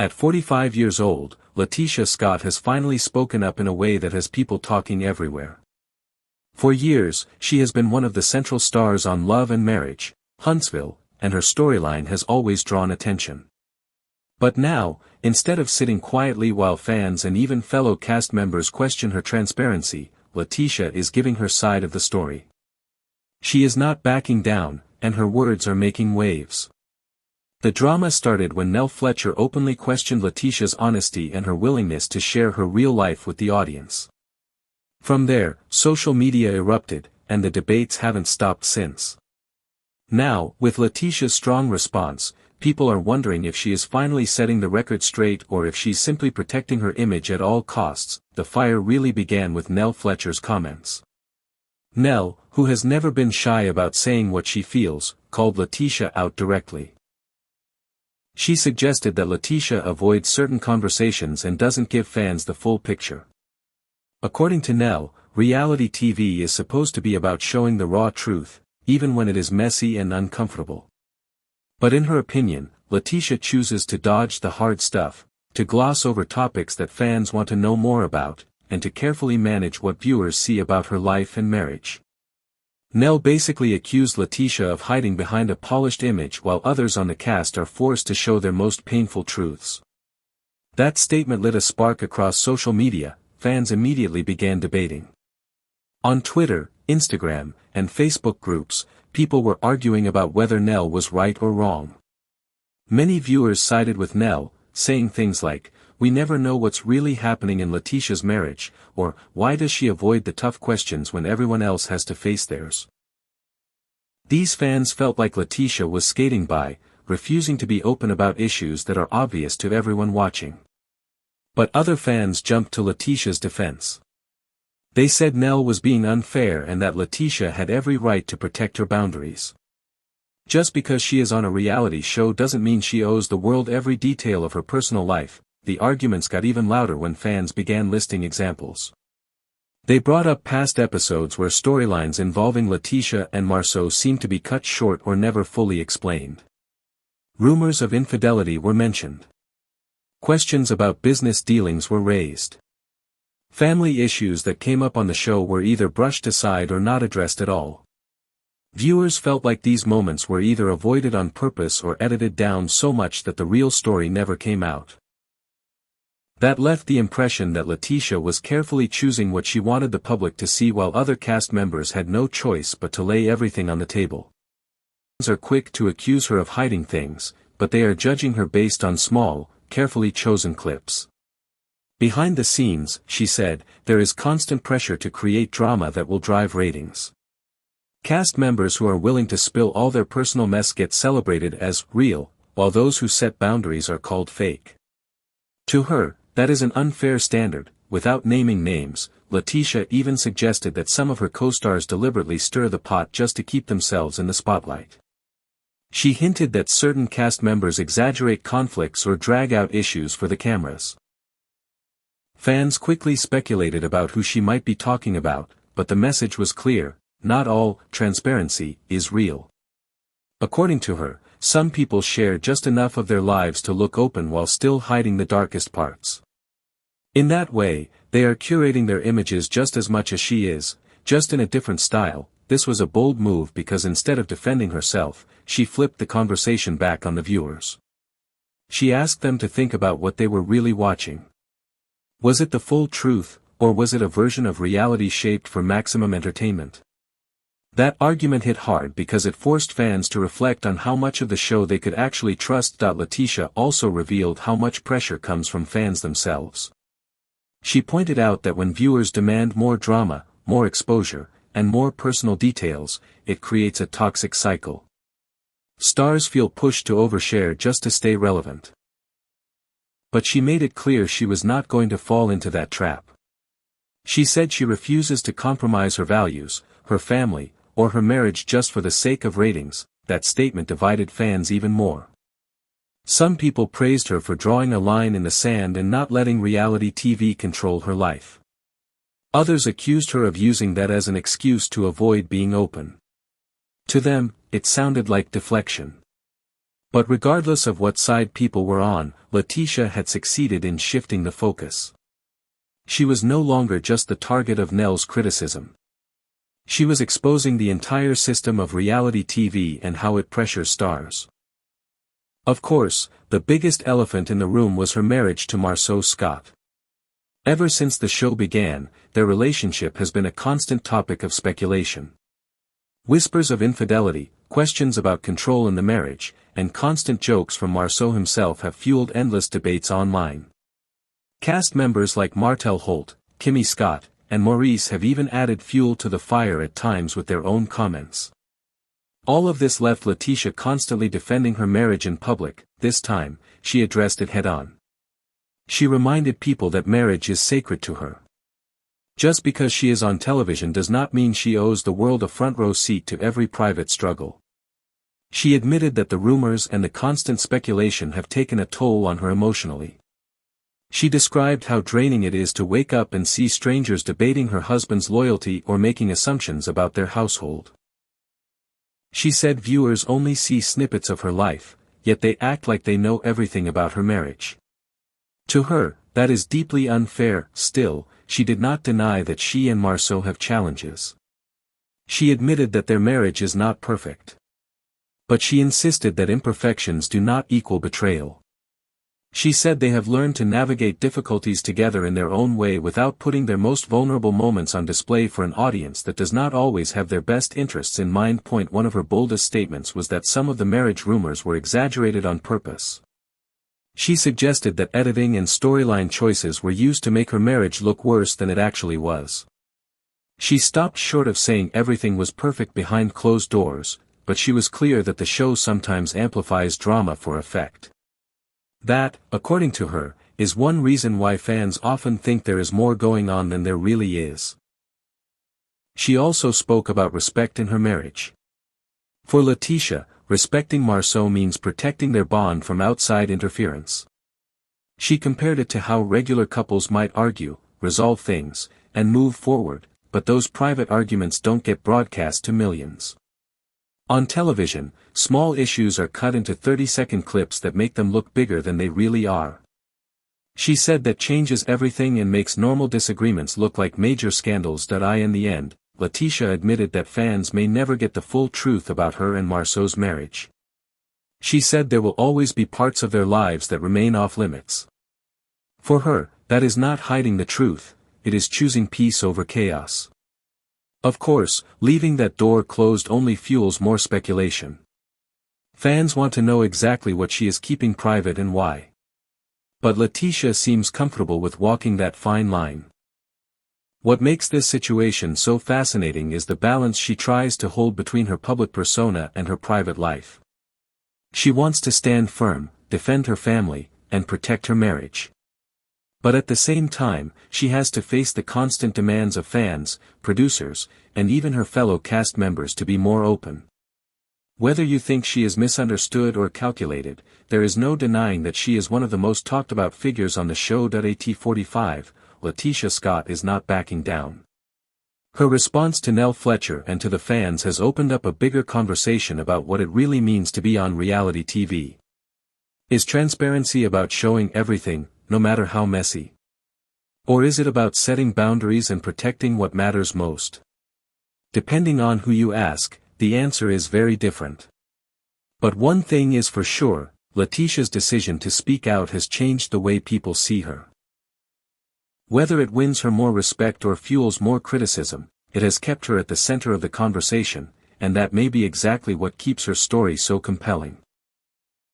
At 45 years old, LaTisha Scott has finally spoken up in a way that has people talking everywhere. For years, she has been one of the central stars on Love and Marriage, Huntsville, and her storyline has always drawn attention. But now, instead of sitting quietly while fans and even fellow cast members question her transparency, LaTisha is giving her side of the story. She is not backing down, and her words are making waves. The drama started when Nell Fletcher openly questioned LaTisha's honesty and her willingness to share her real life with the audience. From there, social media erupted, and the debates haven't stopped since. Now, with LaTisha's strong response, people are wondering if she is finally setting the record straight or if she's simply protecting her image at all costs. The fire really began with Nell Fletcher's comments. Nell, who has never been shy about saying what she feels, called LaTisha out directly. She suggested that LaTisha avoids certain conversations and doesn't give fans the full picture. According to Nell, reality TV is supposed to be about showing the raw truth, even when it is messy and uncomfortable. But in her opinion, LaTisha chooses to dodge the hard stuff, to gloss over topics that fans want to know more about, and to carefully manage what viewers see about her life and marriage. Nell basically accused LaTisha of hiding behind a polished image while others on the cast are forced to show their most painful truths. That statement lit a spark across social media. Fans immediately began debating. On Twitter, Instagram, and Facebook groups, people were arguing about whether Nell was right or wrong. Many viewers sided with Nell, saying things like, "We never know what's really happening in LaTisha's marriage," or "Why does she avoid the tough questions when everyone else has to face theirs?" These fans felt like LaTisha was skating by, refusing to be open about issues that are obvious to everyone watching. But other fans jumped to LaTisha's defense. They said Nell was being unfair and that LaTisha had every right to protect her boundaries. Just because she is on a reality show doesn't mean she owes the world every detail of her personal life. The arguments got even louder when fans began listing examples. They brought up past episodes where storylines involving LaTisha and Marceau seemed to be cut short or never fully explained. Rumors of infidelity were mentioned. Questions about business dealings were raised. Family issues that came up on the show were either brushed aside or not addressed at all. Viewers felt like these moments were either avoided on purpose or edited down so much that the real story never came out. That left the impression that LaTisha was carefully choosing what she wanted the public to see while other cast members had no choice but to lay everything on the table. Fans are quick to accuse her of hiding things, but they are judging her based on small, carefully chosen clips. "Behind the scenes," she said, "there is constant pressure to create drama that will drive ratings. Cast members who are willing to spill all their personal mess get celebrated as real, while those who set boundaries are called fake." To her, that is an unfair standard. Without naming names, LaTisha even suggested that some of her co-stars deliberately stir the pot just to keep themselves in the spotlight. She hinted that certain cast members exaggerate conflicts or drag out issues for the cameras. Fans quickly speculated about who she might be talking about, but the message was clear: not all transparency is real. According to her, some people share just enough of their lives to look open while still hiding the darkest parts. In that way, they are curating their images just as much as she is, just in a different style. This was a bold move because instead of defending herself, she flipped the conversation back on the viewers. She asked them to think about what they were really watching. Was it the full truth, or was it a version of reality shaped for maximum entertainment? That argument hit hard because it forced fans to reflect on how much of the show they could actually trust. LaTisha also revealed how much pressure comes from fans themselves. She pointed out that when viewers demand more drama, more exposure, and more personal details, it creates a toxic cycle. Stars feel pushed to overshare just to stay relevant. But she made it clear she was not going to fall into that trap. She said she refuses to compromise her values, her family, or her marriage just for the sake of ratings. That statement divided fans even more. Some people praised her for drawing a line in the sand and not letting reality TV control her life. Others accused her of using that as an excuse to avoid being open. To them, it sounded like deflection. But regardless of what side people were on, LaTisha had succeeded in shifting the focus. She was no longer just the target of Nell's criticism. She was exposing the entire system of reality TV and how it pressures stars. Of course, the biggest elephant in the room was her marriage to LaTisha Scott. Ever since the show began, their relationship has been a constant topic of speculation. Whispers of infidelity, questions about control in the marriage, and constant jokes from LaTisha himself have fueled endless debates online. Cast members like Martell Holt, Kimmy Scott, and Maurice have even added fuel to the fire at times with their own comments. All of this left LaTisha constantly defending her marriage in public. This time, she addressed it head-on. She reminded people that marriage is sacred to her. Just because she is on television does not mean she owes the world a front-row seat to every private struggle. She admitted that the rumors and the constant speculation have taken a toll on her emotionally. She described how draining it is to wake up and see strangers debating her husband's loyalty or making assumptions about their household. She said viewers only see snippets of her life, yet they act like they know everything about her marriage. To her, that is deeply unfair. Still, she did not deny that she and LaTisha have challenges. She admitted that their marriage is not perfect. But she insisted that imperfections do not equal betrayal. She said they have learned to navigate difficulties together in their own way without putting their most vulnerable moments on display for an audience that does not always have their best interests in mind. One of her boldest statements was that some of the marriage rumors were exaggerated on purpose. She suggested that editing and storyline choices were used to make her marriage look worse than it actually was. She stopped short of saying everything was perfect behind closed doors, but she was clear that the show sometimes amplifies drama for effect. That, according to her, is one reason why fans often think there is more going on than there really is. She also spoke about respect in her marriage. For LaTisha, respecting LaTisha means protecting their bond from outside interference. She compared it to how regular couples might argue, resolve things, and move forward, but those private arguments don't get broadcast to millions. On television, small issues are cut into 30-second clips that make them look bigger than they really are. She said that changes everything and makes normal disagreements look like major scandals. In the end, LaTisha admitted that fans may never get the full truth about her and LaTisha's marriage. She said there will always be parts of their lives that remain off limits. For her, that is not hiding the truth, it is choosing peace over chaos. Of course, leaving that door closed only fuels more speculation. Fans want to know exactly what she is keeping private and why. But LaTisha seems comfortable with walking that fine line. What makes this situation so fascinating is the balance she tries to hold between her public persona and her private life. She wants to stand firm, defend her family, and protect her marriage. But at the same time, she has to face the constant demands of fans, producers, and even her fellow cast members to be more open. Whether you think she is misunderstood or calculated, there is no denying that she is one of the most talked about figures on the show. At 45, LaTisha Scott is not backing down. Her response to Nell Fletcher and to the fans has opened up a bigger conversation about what it really means to be on reality TV. Is transparency about showing everything, no matter how messy? Or is it about setting boundaries and protecting what matters most? Depending on who you ask, the answer is very different. But one thing is for sure, LaTisha's decision to speak out has changed the way people see her. Whether it wins her more respect or fuels more criticism, it has kept her at the center of the conversation, and that may be exactly what keeps her story so compelling.